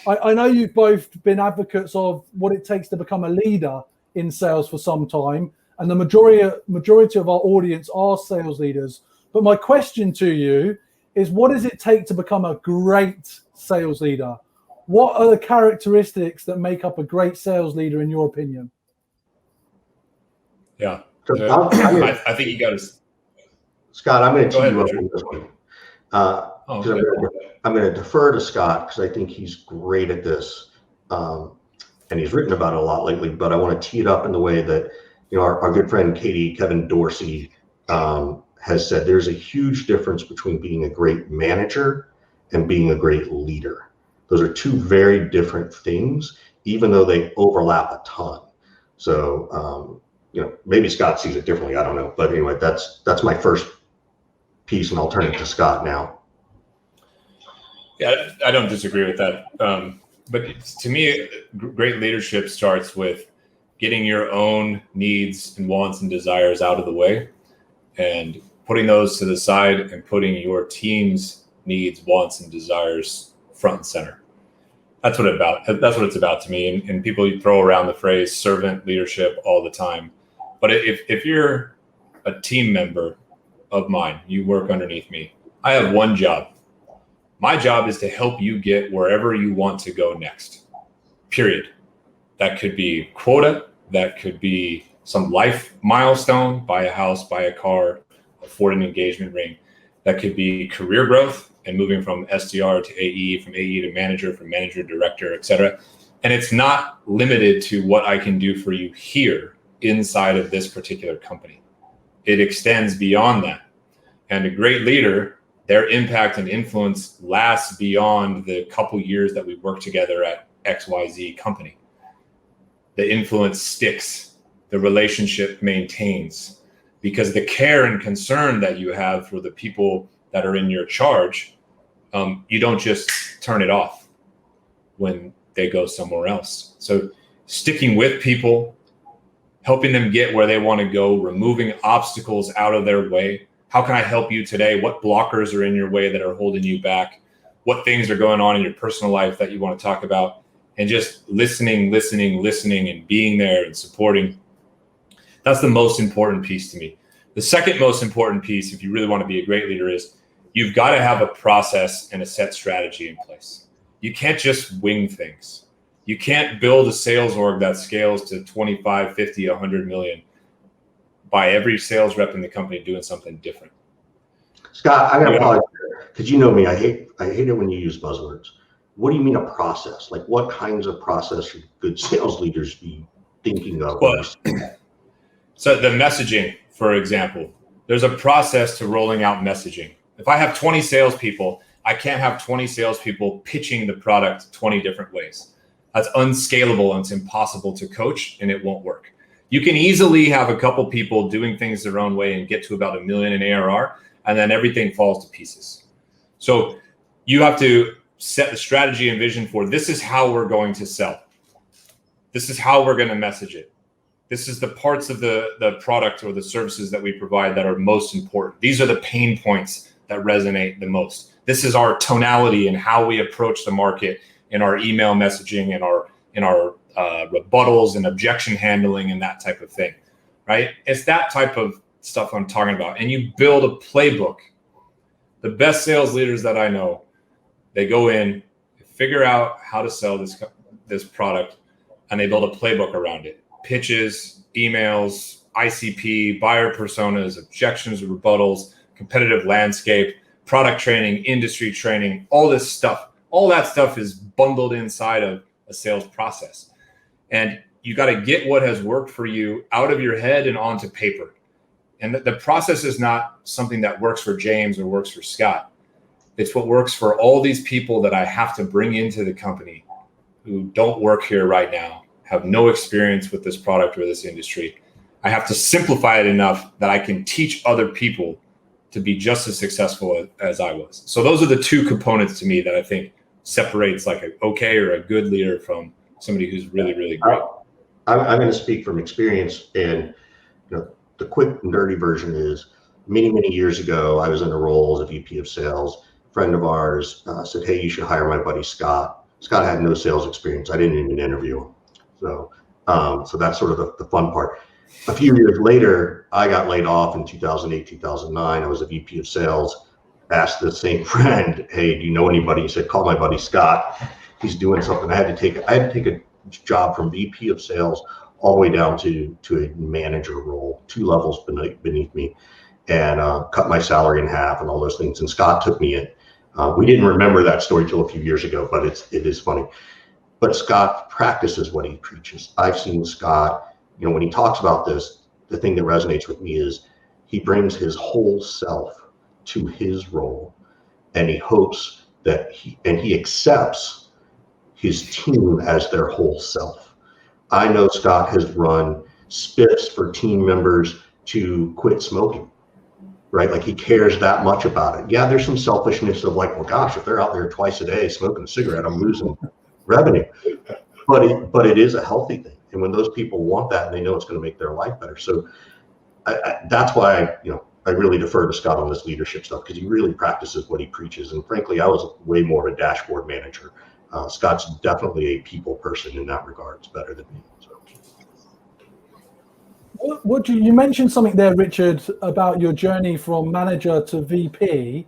I know you've both been advocates of what it takes to become a leader in sales for some time, and the majority of our audience are sales leaders. But my question to you is, what does it take to become a great sales leader? What are the characteristics that make up a great sales leader, in your opinion? Yeah, I think you got to. Scott, I'm going to tee you up on this one. I'm going to defer to Scott because I think he's great at this, and he's written about it a lot lately. But I want to tee it up in the way that our good friend Kevin Dorsey has said. There's a huge difference between being a great manager and being a great leader. Those are two very different things, even though they overlap a ton. So maybe Scott sees it differently. I don't know, but anyway, that's my first piece, and I'll turn it to Scott now. Yeah, I don't disagree with that. But to me, great leadership starts with getting your own needs and wants and desires out of the way and putting those to the side and putting your team's needs, wants, and desires front and center. That's what it's about to me. And people throw around the phrase servant leadership all the time. But if you're a team member of mine, you work underneath me, I have one job. My job is to help you get wherever you want to go next, period. That could be quota. That could be some life milestone, buy a house, buy a car, afford an engagement ring. That could be career growth and moving from SDR to AE, from AE to manager, from manager to director, et cetera. And it's not limited to what I can do for you here inside of this particular company. It extends beyond that. And a great leader, their impact and influence lasts beyond the couple years that we work together at XYZ company. The influence sticks, the relationship maintains, because the care and concern that you have for the people that are in your charge, you don't just turn it off when they go somewhere else. So sticking with people, helping them get where they want to go, removing obstacles out of their way. How can I help you today? What blockers are in your way that are holding you back? What things are going on in your personal life that you want to talk about? And just listening, and being there and supporting. That's the most important piece to me. The second most important piece, if you really want to be a great leader, is you've got to have a process and a set strategy in place. You can't just wing things. You can't build a sales org that scales to 25, 50, 100 million by every sales rep in the company doing something different. Scott, I got to apologize because you know me. I hate it when you use buzzwords. What do you mean a process? Like what kinds of process should good sales leaders be thinking of? Well, so the messaging, for example, there's a process to rolling out messaging. If I have 20 salespeople, I can't have 20 salespeople pitching the product 20 different ways. That's unscalable and it's impossible to coach, and it won't work. You can easily have a couple people doing things their own way and get to about $1 million in ARR, and then everything falls to pieces. So you have to set the strategy and vision for this is how we're going to sell. This is how we're going to message it. This is the parts of the product or the services that we provide that are most important. These are the pain points that resonate the most. This is our tonality and how we approach the market in our email messaging and in our rebuttals and objection handling and that type of thing, right? It's that type of stuff I'm talking about. And you build a playbook. The best sales leaders that I know, they go in, figure out how to sell this product, and they build a playbook around it. Pitches, emails, ICP, buyer personas, objections, rebuttals, competitive landscape, product training, industry training, all this stuff. All that stuff is bundled inside of a sales process. And you got to get what has worked for you out of your head and onto paper. And the process is not something that works for James or works for Scott. It's what works for all these people that I have to bring into the company who don't work here right now, have no experience with this product or this industry. I have to simplify it enough that I can teach other people to be just as successful as I was. So those are the two components to me that I think separates like an okay or a good leader from somebody who's really, really great. I'm going to speak from experience, and the quick and dirty version is many years ago, I was in a role as a VP of sales. A friend of ours said, hey, you should hire my buddy Scott. Scott had no sales experience. I didn't even interview him. So that's sort of the fun part. A few years later, I got laid off in 2008, 2009. I was a VP of sales. Asked the same friend, hey, do you know anybody? He said, call my buddy Scott. He's doing something. I had to take a job from VP of sales all the way down to a manager role, 2 levels beneath me, and cut my salary in half and all those things. And Scott took me in. We didn't remember that story till a few years ago, but it is funny. But Scott practices what he preaches. I've seen Scott, when he talks about this, the thing that resonates with me is he brings his whole self to his role, and he hopes that he accepts his team as their whole self. I know Scott has run spiffs for team members to quit smoking, right? Like, he cares that much about it. Yeah, there's some selfishness of like, well, gosh, if they're out there twice a day smoking a cigarette, I'm losing revenue. But it is a healthy thing. And when those people want that and they know it's going to make their life better. So that's why I really defer to Scott on this leadership stuff, because he really practices what he preaches. And frankly, I was way more of a dashboard manager. Scott's definitely a people person in that regard. It's better than me. So. What you mentioned something there, Richard, about your journey from manager to VP.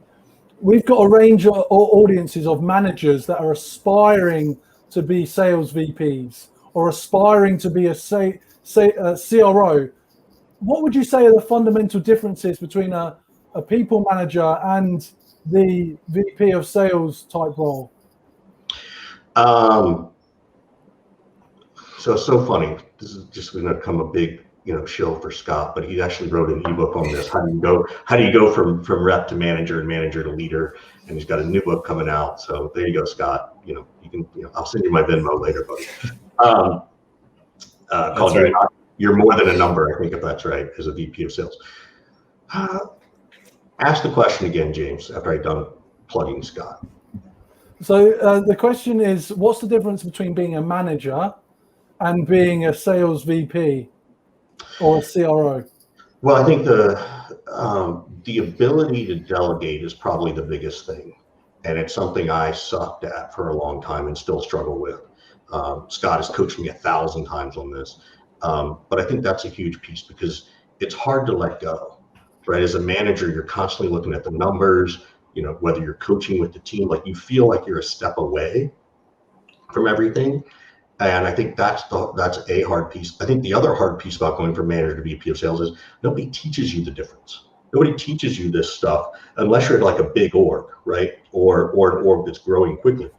We've got a range of audiences of managers that are aspiring to be sales VPs or aspiring to be a CRO. What would you say are the fundamental differences between a people manager and the VP of sales type role? So it's so funny. This is just going to become a big, shill for Scott, but he actually wrote an ebook on this. How do you go from rep to manager and manager to leader? And he's got a new book coming out. So there you go, Scott. You can, I'll send you my Venmo later, buddy. Called right. You're more than a number, I think, if that's right, as a VP of sales. Ask the question again, James, after I'm done plugging Scott. So the question is, what's the difference between being a manager and being a sales VP or a CRO? Well, I think the ability to delegate is probably the biggest thing. And it's something I sucked at for a long time and still struggle with. Scott has coached me 1,000 times on this. But I think that's a huge piece, because it's hard to let go, right? As a manager, you're constantly looking at the numbers, whether you're coaching with the team, like, you feel like you're a step away from everything. And I think that's a hard piece. I think the other hard piece about going from manager to VP of sales is nobody teaches you the difference. Nobody teaches you this stuff unless you're at like a big org, right? Or an org that's growing quickly.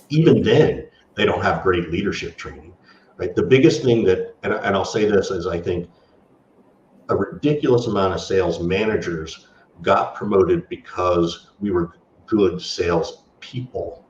Even then, they don't have great leadership training. Right. The biggest thing that, and I'll say this, is I think a ridiculous amount of sales managers got promoted because we were good sales people,